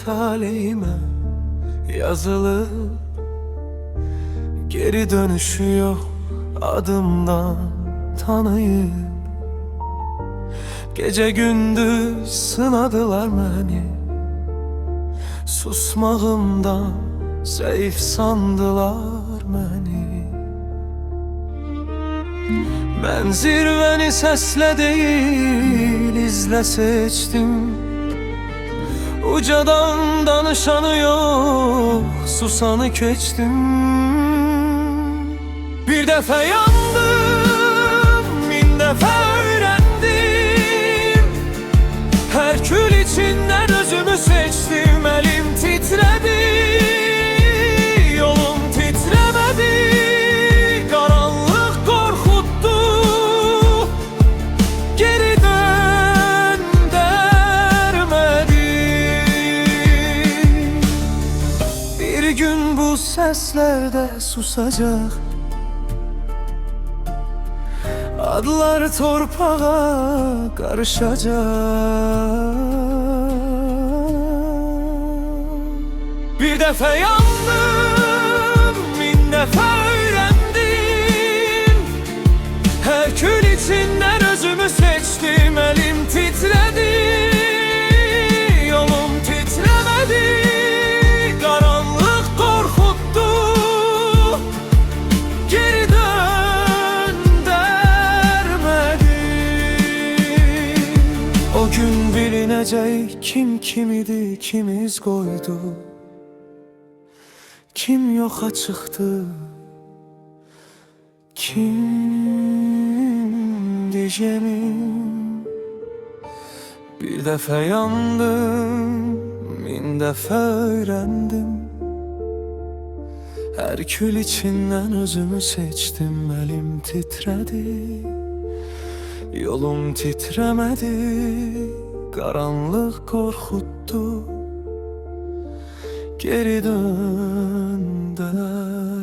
talihime yazılı. Geri dönüşü yok adımdan tanıyıp. Gece gündüz sınadılar beni, susmağımdan zayıf sandılar beni. Ben zirveni sesle değil izle seçtim. Ucadan danışanı yok, susanı keçtim. Bir defa yandım, bin defa öğrendim. Herkül içinden özümü seçtim. Elim titredi, yolum titremedi. Karanlık korkuttu, geri dön dermedi. Bir gün bu sesler de susacak, adlar torpağa karışacak. Bir defa yandım, bin defa öğrendim. Herkül içinden özümü seçtim. Elim titredi, yolum titremedi. Karanlık korkuttu, geri dön dermedi. O gün bilinecek kim kimidi, kim iz koydu, kim yoka çıktı, kim diyeceğim. Bir defa yandım, bin defa öğrendim. Herkül içinden özümü seçtim. Elim titredi, yolum titremedi. Karanlık korkuttu, geri dön der.